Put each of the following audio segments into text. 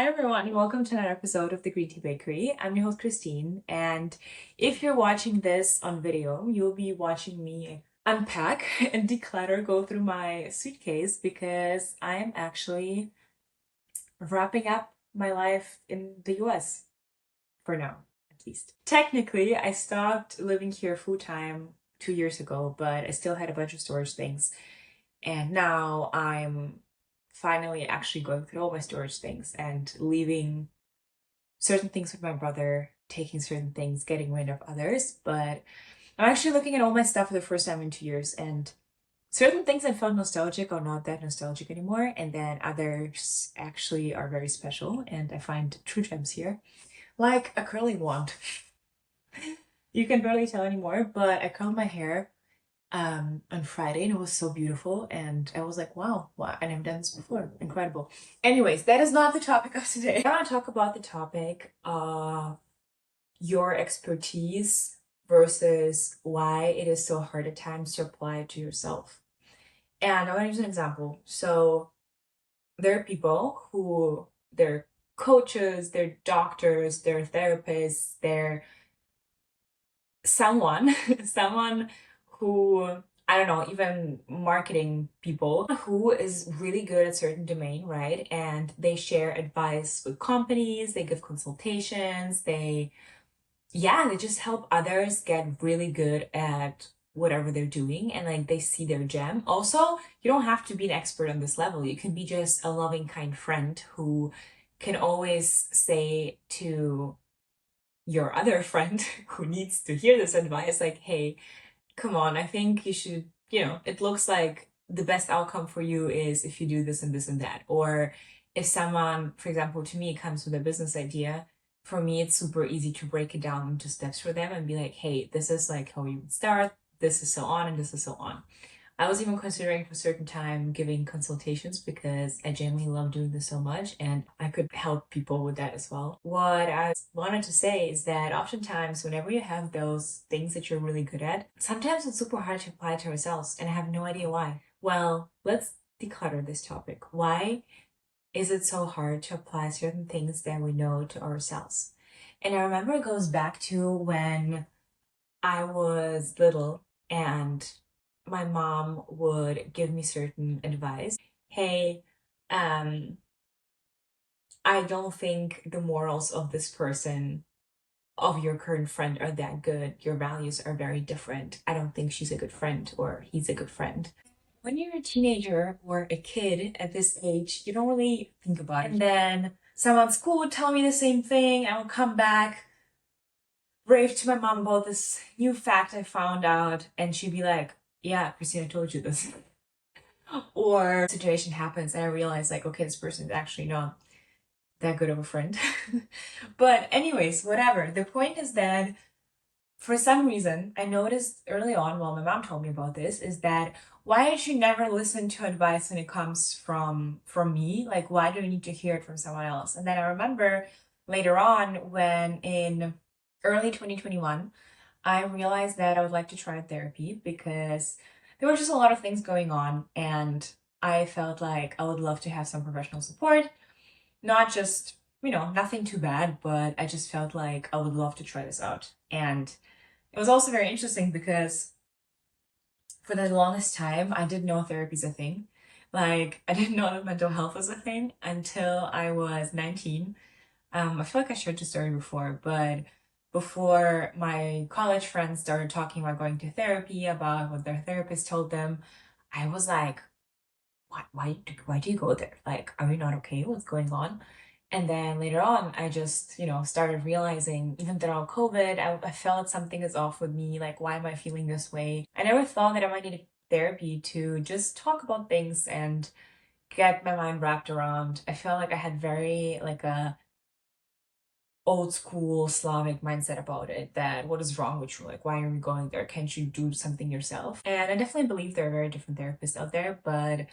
Hi everyone, and welcome to another episode of the Green Tea Bakery. I'm your host Christine, and if you're watching this on video, you'll be watching me unpack and declutter, go through my suitcase because I am actually wrapping up my life in the US for now, at least. Technically, I stopped living here full time 2 years ago, but I still had a bunch of storage things, and now I'm finally actually going through all my storage things and leaving certain things with my brother, taking certain things, getting rid of others. But I'm actually looking at all my stuff for the first time in 2 years, and certain things I felt nostalgic are not that nostalgic anymore, and then others actually are very special, and I find true gems here, like a curling wand. You can barely tell anymore, but I curled my hair on Friday and it was so beautiful, and I was like, wow, I never done this before. Incredible. Anyways, that is not the topic of today. I want to talk about the topic of your expertise versus why it is so hard at times to apply it to yourself. And I want to use an example. So there are people who they're coaches, they're doctors, they're therapists, they're someone, someone who, I don't know, even marketing people who is really good at certain domain, right? And they share advice with companies, they give consultations, they just help others get really good at whatever they're doing, and like they see their gem. Also, you don't have to be an expert on this level. You can be just a loving, kind friend who can always say to your other friend who needs to hear this advice, like, hey, come on, I think you should, it looks like the best outcome for you is if you do this and this and that. Or if someone, for example, to me, comes with a business idea, for me, it's super easy to break it down into steps for them and be like, hey, this is like how you would start, this is so on, and this is so on. I was even considering for a certain time giving consultations because I genuinely love doing this so much and I could help people with that as well. What I wanted to say is that oftentimes whenever you have those things that you're really good at, sometimes it's super hard to apply to ourselves, and I have no idea why. Well, let's declutter this topic. Why is it so hard to apply certain things that we know to ourselves? And I remember it goes back to when I was little and my mom would give me certain advice. Hey, um, I don't think the morals of this person, of your current friend, are that good. Your values are very different. I don't think she's a good friend or he's a good friend. When you're a teenager or a kid at this age, you don't really think about it. And then someone at school would tell me the same thing. I would come back, rave to my mom about this new fact I found out, and she'd be like, yeah, Christina told you this. Or situation happens and I realize like, okay, this person is actually not that good of a friend. But anyways, whatever. The point is that for some reason, I noticed early on, while my mom told me about this, is that why I should never listen to advice when it comes from me. Like, why do I need to hear it from someone else? And then I remember later on when in early 2021, I realized that I would like to try therapy because there were just a lot of things going on, and I felt like I would love to have some professional support. Not just, nothing too bad, but I just felt like I would love to try this out. And it was also very interesting because for the longest time, I didn't know therapy's a thing. Like, I didn't know that mental health was a thing until I was 19. I feel like I shared this story before, but before my college friends started talking about going to therapy, about what their therapist told them, I was like, why do you go there? Like, are we not okay? What's going on? And then later on, I just, started realizing, even throughout COVID, I felt something is off with me. Like, why am I feeling this way? I never thought that I might need therapy to just talk about things and get my mind wrapped around. I felt like I had very, like, a old school Slavic mindset about it, that what is wrong with you? Like, why are you going there? Can't you do something yourself? And I definitely believe there are very different therapists out there, but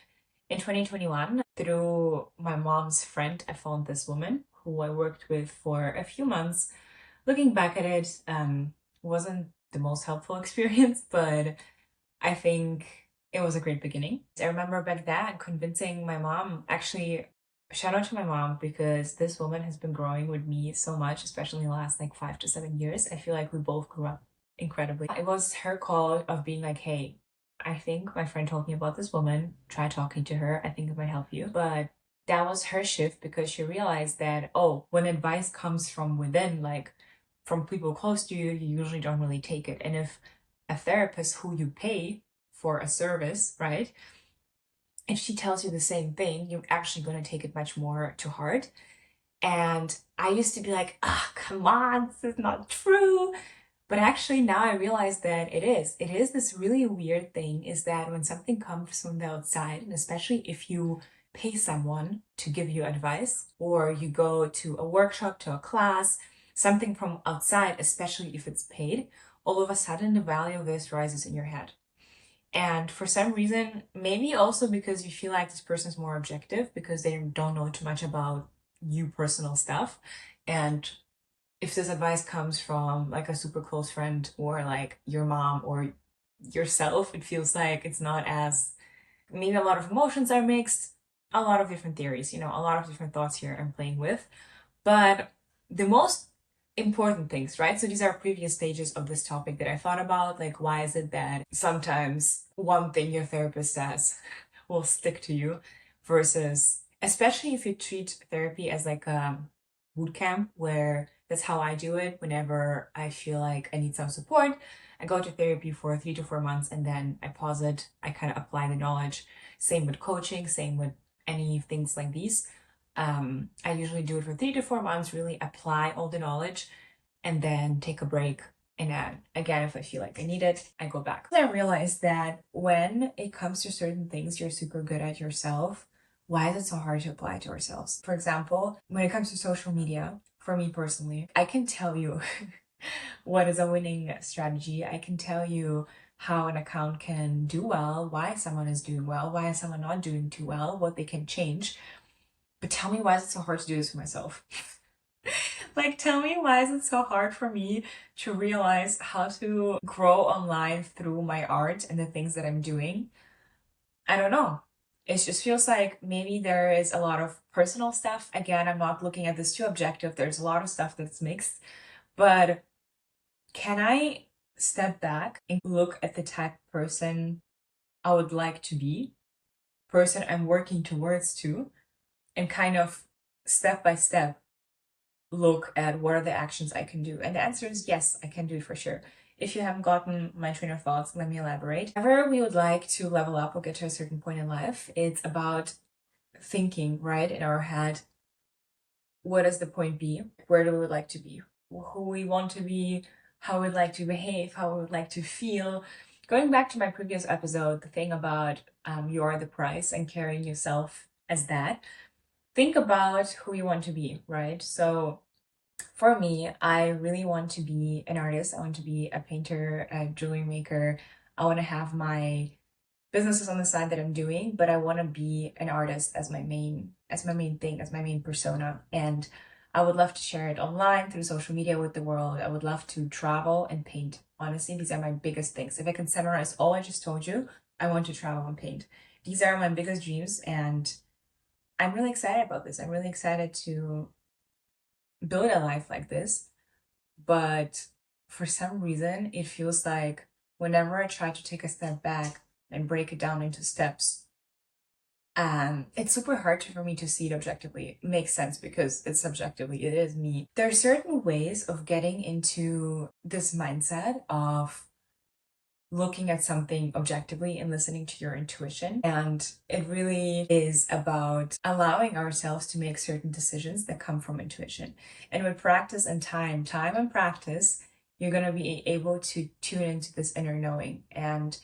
in 2021, through my mom's friend, I found this woman who I worked with for a few months. Looking back at it, wasn't the most helpful experience, but I think it was a great beginning. I remember back then convincing my mom, actually, Shout out to my mom because this woman has been growing with me so much, especially in the last like 5 to 7 years. I feel like we both grew up incredibly. It was her call of being like, hey, I think my friend told me about this woman. Try talking to her. I think it might help you. But that was her shift because she realized that, oh, when advice comes from within, like from people close to you, you usually don't really take it. And if a therapist who you pay for a service, right? If she tells you the same thing, you're actually going to take it much more to heart. And I used to be like, ah, come on, this is not true. But actually, now I realize that it is. It is this really weird thing is that when something comes from the outside, and especially if you pay someone to give you advice, or you go to a workshop, to a class, something from outside, especially if it's paid, all of a sudden the value of this rises in your head. And for some reason, maybe also because you feel like this person's more objective because they don't know too much about you personal stuff. And if this advice comes from like a super close friend or like your mom or yourself, it feels like it's not as, maybe a lot of emotions are mixed, a lot of different theories, a lot of different thoughts here I'm playing with. But the most important things, right? So these are previous stages of this topic that I thought about. Like, why is it that sometimes one thing your therapist says will stick to you versus, especially if you treat therapy as like a boot camp, where that's how I do it whenever I feel like I need some support. I go to therapy for 3 to 4 months and then I pause it. I kind of apply the knowledge. Same with coaching, same with any things like these. I usually do it for 3 to 4 months, really apply all the knowledge, and then take a break. And then again, if I feel like I need it, I go back. I realized that when it comes to certain things you're super good at yourself, why is it so hard to apply to ourselves? For example, when it comes to social media, for me personally, I can tell you what is a winning strategy. I can tell you how an account can do well, why someone is doing well, why is someone not doing too well, what they can change. But tell me, why is it so hard to do this for myself? Like, tell me, why is it so hard for me to realize how to grow online through my art and the things that I'm doing? I don't know. It just feels like maybe there is a lot of personal stuff. Again, I'm not looking at this too objective. There's a lot of stuff that's mixed. But can I step back and look at the type of person I would like to be, person I'm working towards to, and kind of step by step look at what are the actions I can do? And the answer is yes, I can do it for sure. If you haven't gotten my train of thoughts, let me elaborate. Whenever we would like to level up or get to a certain point in life, it's about thinking, right, in our head, what does the point be? Where do we like to be? Who we want to be, how we'd like to behave, how we would like to feel. Going back to my previous episode, the thing about you are the price and carrying yourself as that, think about who you want to be, right? So for me, I really want to be an artist. I want to be a painter, a jewelry maker. I want to have my businesses on the side that I'm doing, but I want to be an artist as my main thing, as my main persona. And I would love to share it online through social media with the world. I would love to travel and paint. Honestly, these are my biggest things. If I can summarize all I just told you, I want to travel and paint. These are my biggest dreams, and I'm really excited about this. I'm really excited to build a life like this. But for some reason, it feels like whenever I try to take a step back and break it down into steps, it's super hard for me to see it objectively. It makes sense because it's subjectively, it is me. There are certain ways of getting into this mindset of looking at something objectively and listening to your intuition. And it really is about allowing ourselves to make certain decisions that come from intuition. And with practice and time and practice, you're going to be able to tune into this inner knowing. And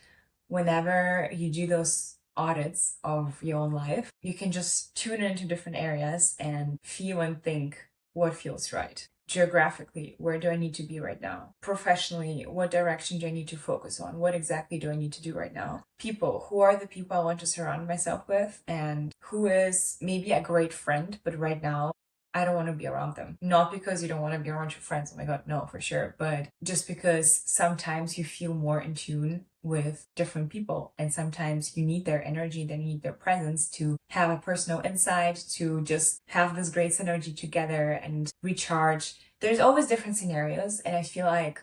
whenever you do those audits of your own life, you can just tune into different areas and feel and think what feels right. Geographically, where do I need to be right now? Professionally, what direction do I need to focus on? What exactly do I need to do right now? People, who are the people I want to surround myself with? And who is maybe a great friend, but right now I don't want to be around them. Not because you don't want to be around your friends, oh my god, no, for sure. But just because sometimes you feel more in tune with different people. And sometimes you need their energy, they need their presence to have a personal insight, to just have this great synergy together and recharge. There's always different scenarios. And I feel like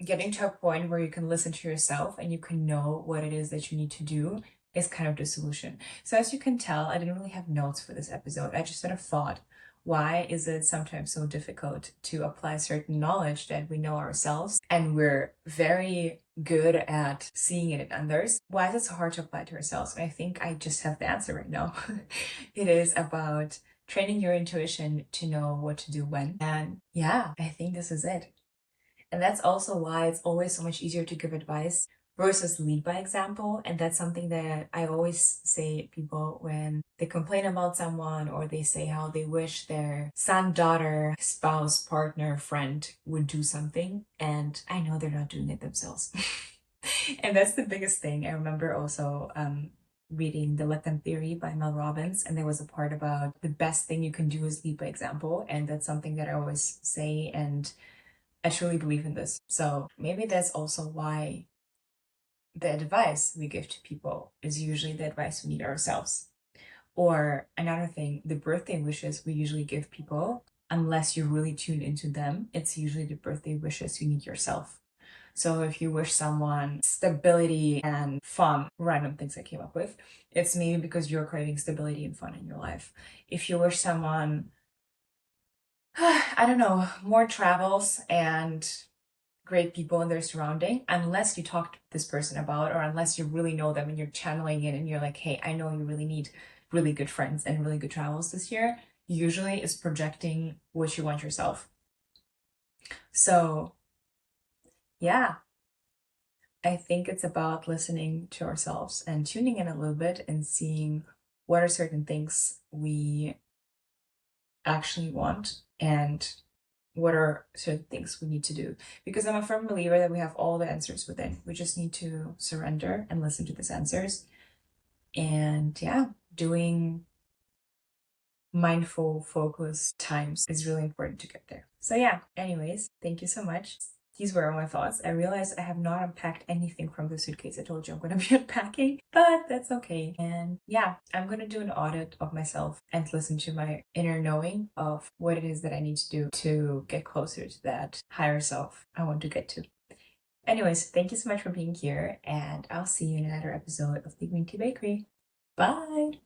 getting to a point where you can listen to yourself and you can know what it is that you need to do is kind of the solution. So as you can tell, I didn't really have notes for this episode. I just sort of thought, why is it sometimes so difficult to apply certain knowledge that we know ourselves and we're very good at seeing it in others? Why is it so hard to apply to ourselves? And I think I just have the answer right now. It is about training your intuition to know what to do when. And yeah, I think this is it. And that's also why it's always so much easier to give advice versus lead by example. And that's something that I always say to people when they complain about someone or they say how they wish their son, daughter, spouse, partner, friend would do something. And I know they're not doing it themselves. And that's the biggest thing. I remember also reading The Let Them Theory by Mel Robbins, and there was a part about the best thing you can do is lead by example. And that's something that I always say, and I truly believe in this. So maybe that's also why the advice we give to people is usually the advice we need ourselves. Or another thing, the birthday wishes we usually give people, unless you're really tuned into them, it's usually the birthday wishes you need yourself. So if you wish someone stability and fun, random things I came up with, it's maybe because you're craving stability and fun in your life. If you wish someone, I don't know, more travels and great people in their surrounding, unless you talk to this person about, or unless you really know them and you're channeling it and you're like, hey, I know you really need really good friends and really good travels this year, usually is projecting what you want yourself. So yeah, I think it's about listening to ourselves and tuning in a little bit and seeing what are certain things we actually want and what are certain things we need to do. Because I'm a firm believer that we have all the answers within. We just need to surrender and listen to these answers. And yeah, doing mindful focus times is really important to get there. So yeah, anyways, thank you so much. These were all my thoughts. I realized I have not unpacked anything from the suitcase I told you I'm going to be unpacking, but that's okay. And yeah, I'm going to do an audit of myself and listen to my inner knowing of what it is that I need to do to get closer to that higher self I want to get to. Anyways, thank you so much for being here, and I'll see you in another episode of the Green Tea Bakery. Bye!